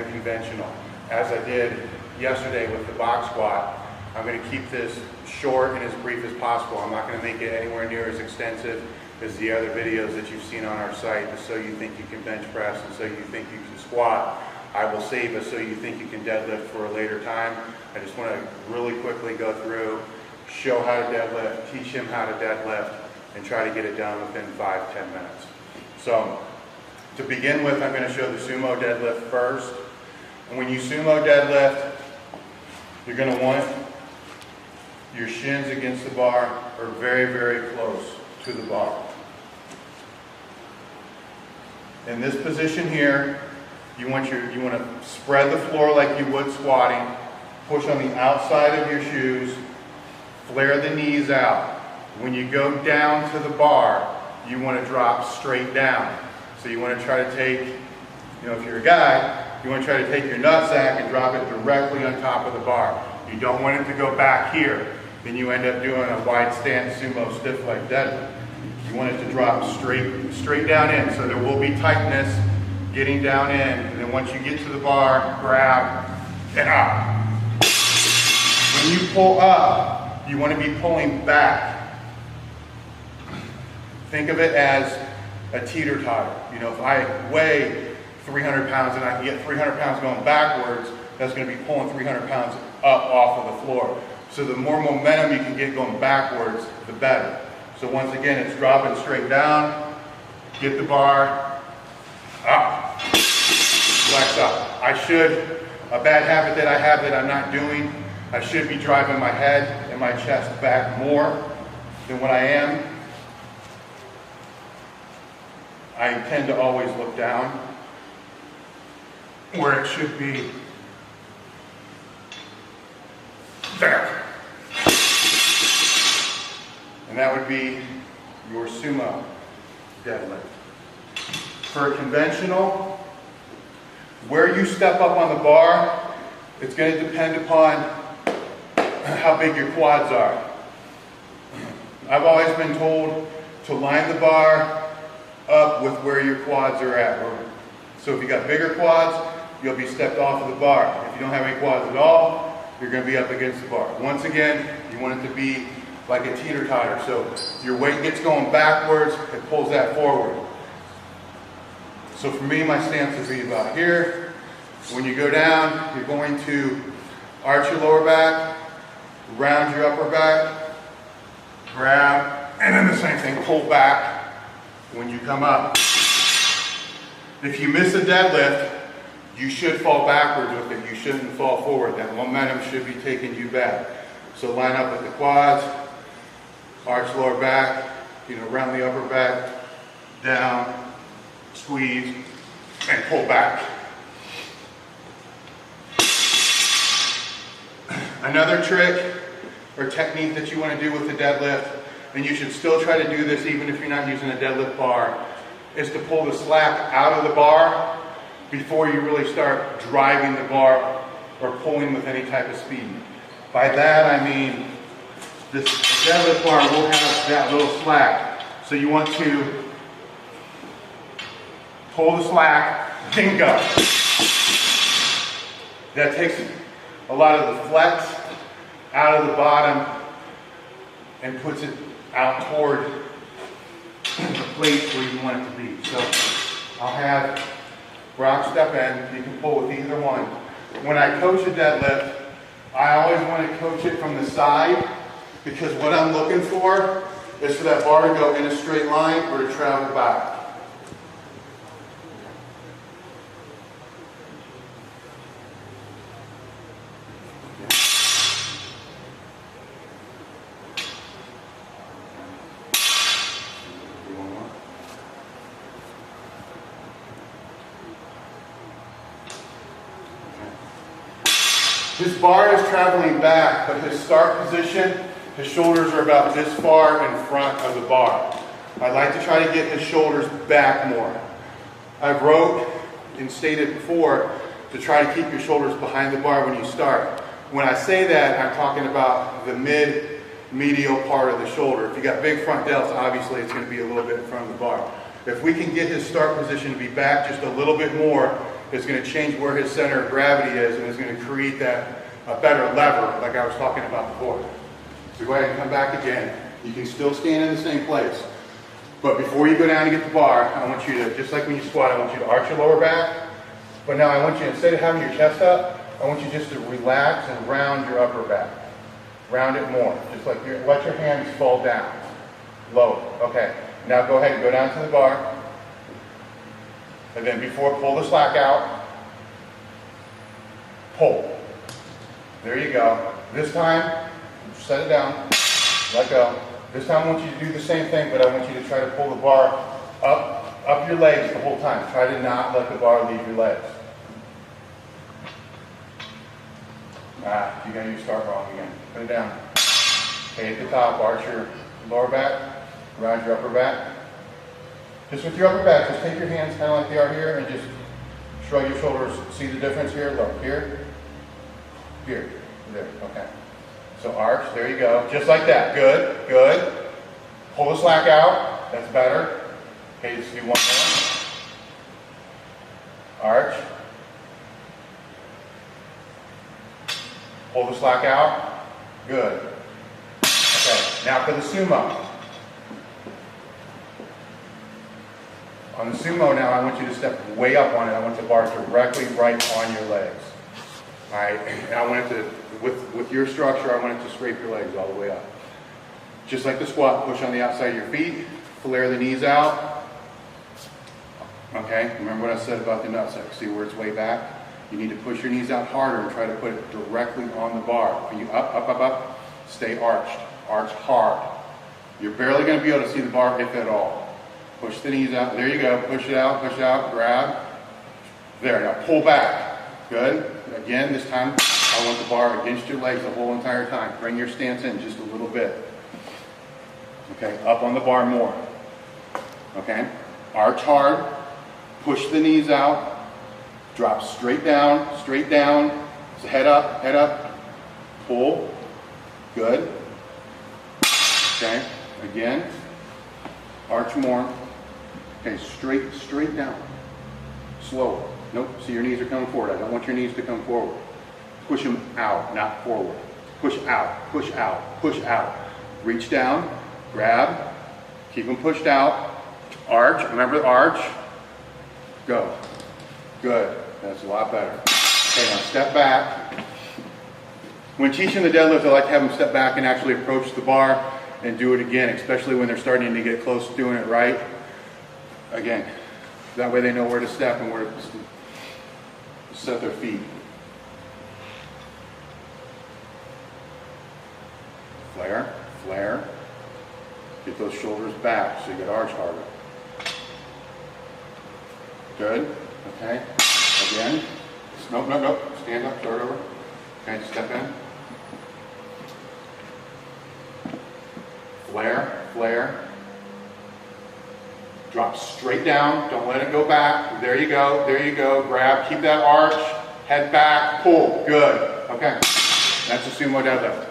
the conventional. As I did yesterday with the box squat, I'm going to keep this short and as brief as possible. I'm not going to make it anywhere near as extensive as the other videos that you've seen on our site, the So You Think You Can Bench Press and So You Think You Can Squat. I will save a So You Think You Can Deadlift for a later time. I just want to really quickly go through, show how to deadlift, teach him how to deadlift, and try to get it done within 5-10 minutes. So, to begin with, I'm going to show the sumo deadlift first. And when you sumo deadlift, you're going to want your shins against the bar or very, very close to the bar. In this position here, you want to spread the floor like you would squatting, push on the outside of your shoes, flare the knees out. When you go down to the bar, you want to drop straight down. So you want to try to take, if you're a guy, you want to try to take your nutsack and drop it directly on top of the bar. You don't want it to go back here. Then you end up doing a wide stance sumo stiff leg deadlift. You want it to drop straight down in. So there will be tightness getting down in. And then once you get to the bar, grab and up. When you pull up, you want to be pulling back. Think of it as a teeter-totter. If I weigh 300 pounds and I can get 300 pounds going backwards, that's going to be pulling 300 pounds up off of the floor. So the more momentum you can get going backwards, the better. So once again, it's dropping straight down, get the bar, up, flex up. A bad habit that I have that I'm not doing, I should be driving my head and my chest back more than what I am. I tend to always look down where it should be there. And that would be your sumo deadlift. For a conventional, where you step up on the bar, it's going to depend upon how big your quads are. I've always been told to line the bar up with where your quads are at. So if you got bigger quads, you'll be stepped off of the bar. If you don't have any quads at all, you're going to be up against the bar. Once again, you want it to be like a teeter-totter. So your weight gets going backwards, it pulls that forward. So for me, my stance would be about here. When you go down, you're going to arch your lower back, round your upper back, grab, and then the same thing, pull back when you come up. If you miss a deadlift, you should fall backwards with it. You shouldn't fall forward. That momentum should be taking you back. So line up with the quads, arch lower back, round the upper back, down, squeeze, and pull back. Another trick or technique that you want to do with the deadlift, and you should still try to do this even if you're not using a deadlift bar, is to pull the slack out of the bar before you really start driving the bar or pulling with any type of speed. By that I mean this deadlift bar will have that little slack. So you want to pull the slack, then go. That takes a lot of the flex out of the bottom and puts it out toward the plate where you want it to be. So I'll have rock step in. You can pull with either one. When I coach a deadlift, I always want to coach it from the side because what I'm looking for is for that bar to go in a straight line or to travel back. His bar is traveling back, but his start position, his shoulders are about this far in front of the bar. I like to try to get his shoulders back more. I wrote and stated before to try to keep your shoulders behind the bar when you start. When I say that, I'm talking about the medial part of the shoulder. If you got big front delts, obviously it's going to be a little bit in front of the bar. If we can get his start position to be back just a little bit more, is going to change where his center of gravity is, and is going to create that a better lever like I was talking about before. So go ahead and come back again. You can still stand in the same place. But before you go down to get the bar, I want you to, just like when you squat, I want you to arch your lower back. But now I want you, instead of having your chest up, I want you just to relax and round your upper back. Round it more. Just like let your hands fall down. Low. Okay. Now go ahead and go down to the bar. And then before, pull the slack out. Pull. There you go. This time, set it down. Let go. This time I want you to do the same thing, but I want you to try to pull the bar up your legs the whole time. Try to not let the bar leave your legs. You're going to start wrong again. Put it down. Okay, at the top, arch your lower back, round your upper back. Just with your upper back, just take your hands kind of like they are here and just shrug your shoulders. See the difference here? Look, here, here, there, okay. So arch, there you go, just like that, good, good. Pull the slack out, that's better. Okay, just do one more. Arch. Pull the slack out, good. Okay, now for the sumo. On the sumo now, I want you to step way up on it. I want the bar directly right on your legs. All right, and I want it to, with your structure, I want it to scrape your legs all the way up. Just like the squat, push on the outside of your feet, flare the knees out. Okay, remember what I said about the nutsack. See where it's way back? You need to push your knees out harder and try to put it directly on the bar. When you up, up, up, up, stay arched. Arch hard. You're barely going to be able to see the bar if at all. Push the knees out. There you go. Push it out, grab. There, now pull back. Good. Again, this time I want the bar against your legs the whole entire time. Bring your stance in just a little bit. Okay, up on the bar more. Okay, arch hard. Push the knees out. Drop straight down, so head up, pull, good. Okay, again, arch more. Okay, straight down, slower. Nope, see your knees are coming forward. I don't want your knees to come forward. Push them out, not forward. Push out, push out, push out. Reach down, grab, keep them pushed out. Arch, remember the arch. Go. Good, that's a lot better. Okay, now step back. When teaching the deadlift, I like to have them step back and actually approach the bar and do it again, especially when they're starting to get close to doing it right. Again, that way they know where to step and where to set their feet. Flare, flare. Get those shoulders back so you get arch harder. Good. Okay, again. Nope. Stand up, start over. Okay, step in. Flare, flare. Drop straight down. Don't let it go back. There you go. Grab, keep that arch. Head back, pull. Good. Okay, that's a sumo deadlift.